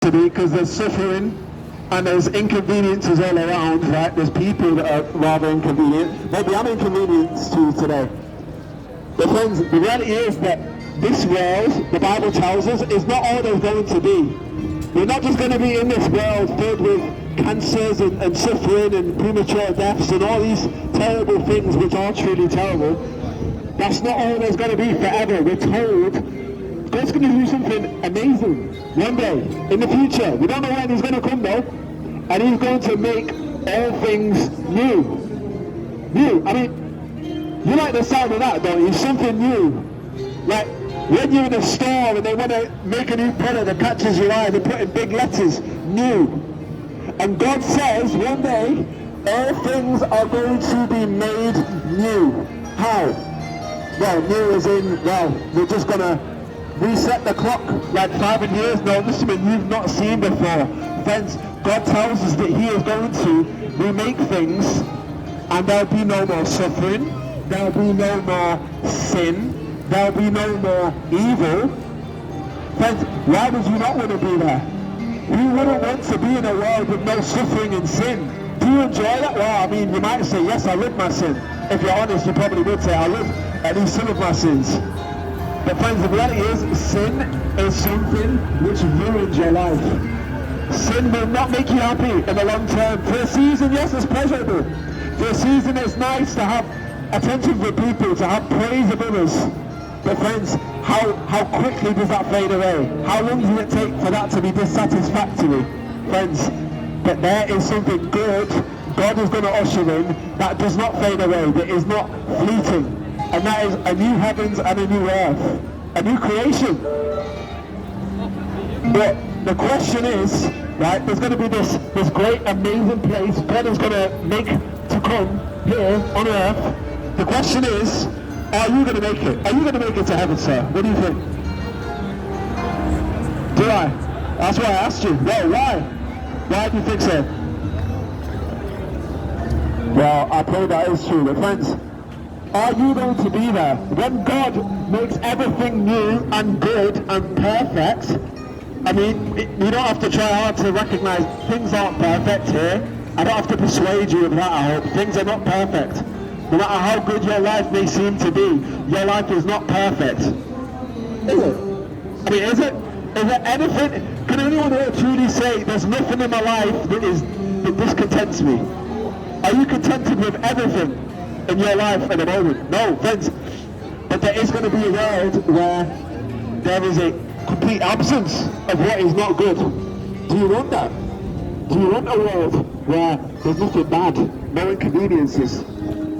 to be, because there's suffering and there's inconveniences all around, right? There's people that are rather inconvenient. Maybe I'm inconvenienced to you today. But friends, the reality is that this world, the Bible tells us, is not all there's going to be. We're not just going to be in this world filled with cancers and suffering and premature deaths and all these terrible things which are truly terrible. That's not all there's going to be forever. We're told God's going to do something amazing one day in the future. We don't know when he's going to come though. And he's going to make all things new. New. I mean, you like the sound of that, don't you? Something new. Like when you're in a store and they want to make a new product that catches your eye, they put in big letters, new. And God says one day, all things are going to be made new. How? Well, new as in, well, we're just going to reset the clock like 5 years. No, this is something you've not seen before. Friends, God tells us that he is going to remake things and there'll be no more suffering, there'll be no more sin, there'll be no more evil. Friends, why would you not want to be there? Who wouldn't want to be in a world with no suffering and sin? Do you enjoy that? Well, I mean, you might say, yes, I live my sin. If you're honest, you probably would say, I live at least some of my sins. But friends, the reality is, sin is something which ruins your life. Sin will not make you happy in the long term. For a season, yes, it's pleasurable. For a season, it's nice to have attention for people, to have praise of others. But friends, how quickly does that fade away? How long does it take for that to be dissatisfactory? Friends, but there is something good God is going to usher in that does not fade away, that is not fleeting. And that is a new heavens and a new earth, a new creation. But the question is, right, there's going to be this great amazing place God is going to make to come here on earth. The question is, are you going to make it? Are you going to make it to heaven, sir? What do you think? Do I? That's why I asked you. Well, why? Why do you think so? Well, I pray that is true. But friends, are you going to be there? When God makes everything new and good and perfect, I mean, you don't have to try hard to recognize things aren't perfect here. I don't have to persuade you of that, I hope. Things are not perfect. No matter how good your life may seem to be, your life is not perfect. Is it? I mean, is it? Is there anything, can anyone here truly say, there's nothing in my life that discontents me? Are you contented with everything in your life at the moment? No, friends. But there is going to be a world where there is a complete absence of what is not good. Do you want that? Do you want a world where there's nothing bad, no inconveniences?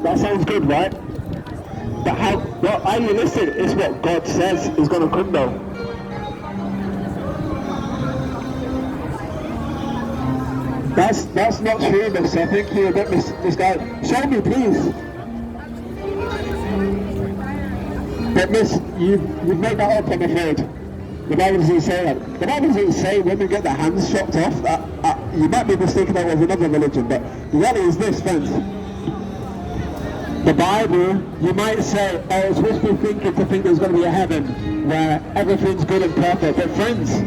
That sounds good, right? But what idealistic is what God says is going to come though. That's not true, miss. I think you're a bit misguided. Show me, please. But miss, you've made that up, I'm afraid. The Bible doesn't say that. The Bible doesn't say women get their hands chopped off. You might be mistaken that was another religion, but the reality is this, friends. The Bible, you might say, oh, it's wishful thinking to think there's going to be a heaven where everything's good and perfect. But friends,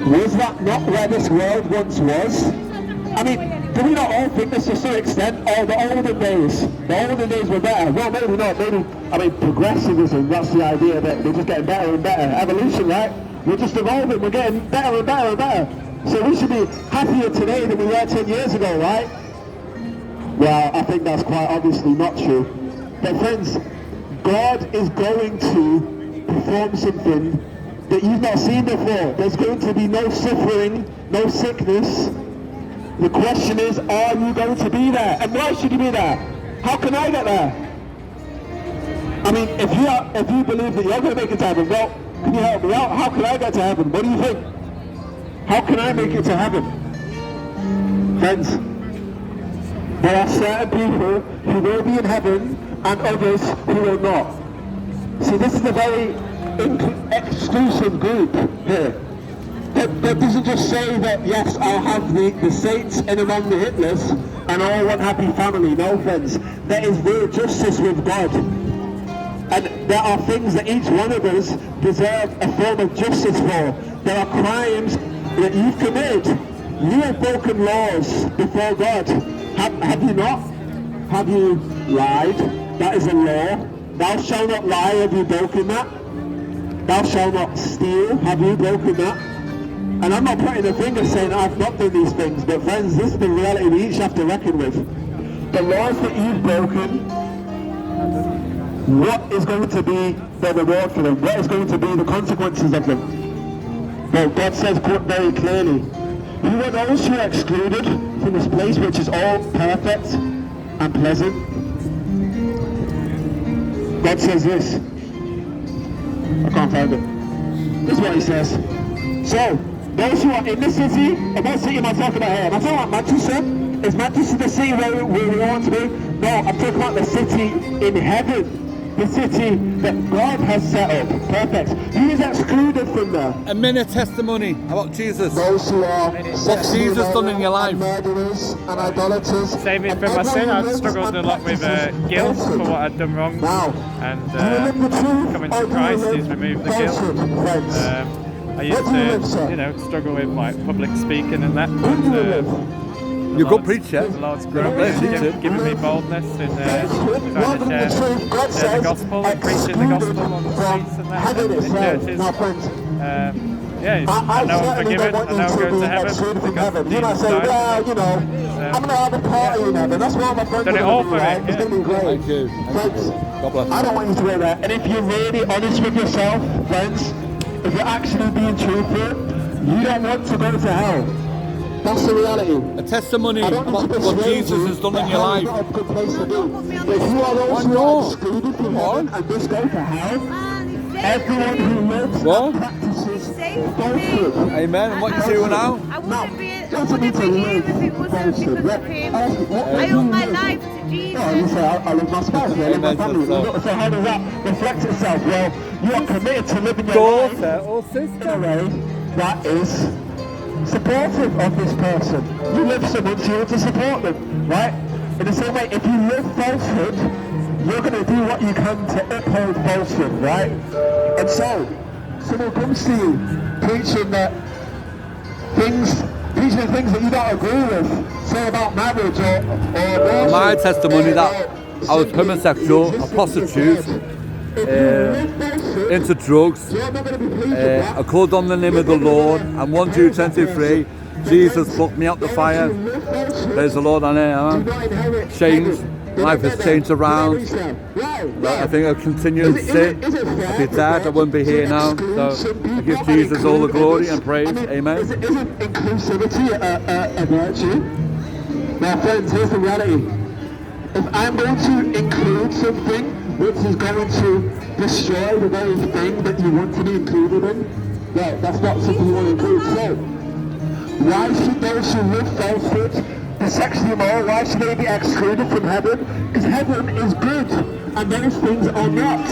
was that not where this world once was? I mean, do we not all think this to some extent? Oh, the olden days were better. Well, maybe not. I mean, progressivism, that's the idea that we're just getting better and better. Evolution, right? We're just evolving. We're getting better and better and better. So we should be happier today than we were 10 years ago, right? Well, I think that's quite obviously not true. But friends, God is going to perform something that you've not seen before. There's going to be no suffering, no sickness. The question is, are you going to be there? And why should you be there? How can I get there? I mean, if you believe that you're going to make it to heaven, well, can you help me out? How can I get to heaven? What do you think? How can I make it to heaven? Friends, there are certain people who will be in heaven and others who will not. See, this is a very exclusive group here. That doesn't just say that, yes, I'll have the saints in among the Hitlers and all one happy family. No, friends. There is real justice with God. And there are things that each one of us deserve a form of justice for. There are crimes that you've committed. You have broken laws before God. Have you not? Have you lied? That is a law. Thou shalt not lie. Have you broken that? Thou shalt not steal. Have you broken that? And I'm not pointing a finger saying I've not done these things, but friends, this is the reality we each have to reckon with. The laws that you've broken, what is going to be the reward for them? What is going to be the consequences of them? Well, God says very clearly, you are those who are excluded from this place which is all perfect and pleasant. God says this. I can't find it. This is what he says. So, those who are in the city, and what city am I talking about here? Am I talking about Manchester? Is Manchester the city where we want to be? No, I'm talking about the city in heaven. The city that God has set up. Perfect. Who is excluded from there? A minute testimony about Jesus. Those who are What's Jesus done in your life? murderers and idolaters. Save me from my sin. I've struggled a lot with guilt for what I'd done wrong. Now, And do you live the truth coming or to do you Christ, live He's removed the falsehood, guilt. friends? I used What do you live, sir? to, struggle with like public speaking and that. Who do you live? You're a good preacher. The Lord's You're a great teacher. given me boldness in trying Welcome to to the truth. God share the says, gospel and preaching the gospel on the streets and that heaven in itself. churches. Now, friends, Yeah, I I know I'm certainly forgiven. don't want I know you I'm to going be to heaven. excluded from because heaven. You might Jesus say, died. well, I'm going to have a party in heaven. That's what my friends Done are it going all to do, for right? it, It's going to be great. Thank you. Friends, God bless. I don't want you to wear that. And if you're really honest with yourself, friends, if you're actually being truthful, you don't want to go to hell. That's the reality. A testimony I don't about need to what persuade Jesus you has done that in your hell is life. not a good place to be. If you are those who are excluded from heaven and just go to hell, everyone who lives What? and practices falsehood. Amen. And what you doing now? I Now, wouldn't be here doesn't mean to if live it wasn't falsehood. because of him. What I do owe you my live? life to Oh, you Jesus. say, I love my spouse, I love my Amen to family. yourself. So how does that reflect itself? Well, you are committed to living your life Daughter or in a sister? way that is supportive of this person. You live someone, so you want to support them, right? In the same way, if you live falsehood, you're going to do what you can to uphold falsehood, right? And so, someone comes to you preaching things that you don't agree with, say about marriage or abortion, My testimony that I was homosexual, a prostitute, into drugs. I called on the name of the Lord, and 1 Jude 23, Jesus plucked me out the fire. Praise the Lord on it. Changed. Life has changed around. I think I'll continue in sin. If he died, I wouldn't be here now. So I give Jesus all the glory and praise. Amen. Isn't inclusivity a virtue? Now friends, here's the reality. If I'm going to include something which is going to destroy the very thing that you want to be included in, well, that's not something you want to include. So, why should those who live falsehood, the sexually immoral, why should they be excluded from heaven? Because heaven is good, and those things are not.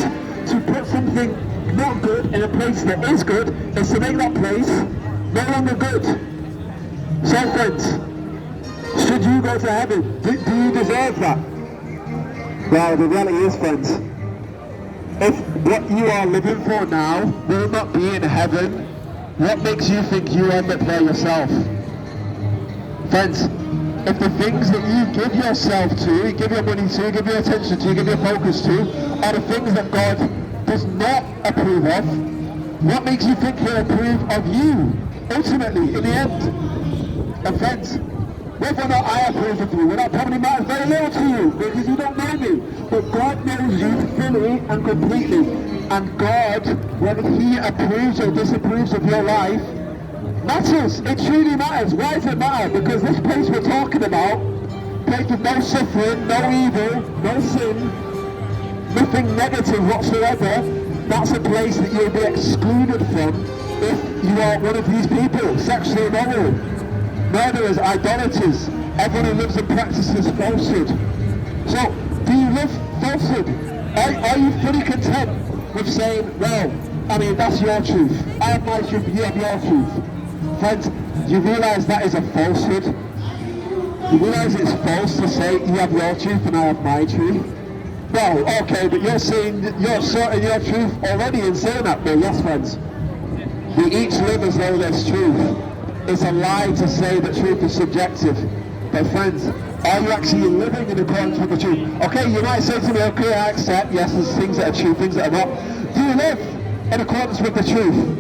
To put something not good in a place that is good is to make that place no longer good. So friends, should you go to heaven? Do you deserve that? Well, the reality is, friends, if what you are living for now will not be in heaven, what makes you think you end up there yourself? Friends, if the things that you give yourself to, you give your money to, you give your attention to, you give your focus to, are the things that God does not approve of, what makes you think He'll approve of you, ultimately, in the end? And friends, whether or not I approve of you, well, that probably matters very little to you, because you don't know me. But God knows you fully and completely. And God, whether He approves or disapproves of your life, matters. It truly matters. Why does it matter? Because this place we're talking about, place with no suffering, no evil, no sin, nothing negative whatsoever, that's a place that you'll be excluded from if you are one of these people, sexually immoral, murderers, idolaters, everyone who lives and practices falsehood. So, do you live falsehood? Are you fully content with saying, well, I mean, that's your truth. I have my truth, you have your truth. Friends, you realise that is a falsehood? You realise it's false to say you have your truth and I have my truth? Well, okay, but you're saying, you're asserting your truth already in saying that, but yes, friends. We each live as though there's truth. It's a lie to say that truth is subjective. But friends, are you actually living in accordance with the truth? Okay, you might say to me, okay, I accept, yes, there's things that are true, things that are not. Do you live in accordance with the truth?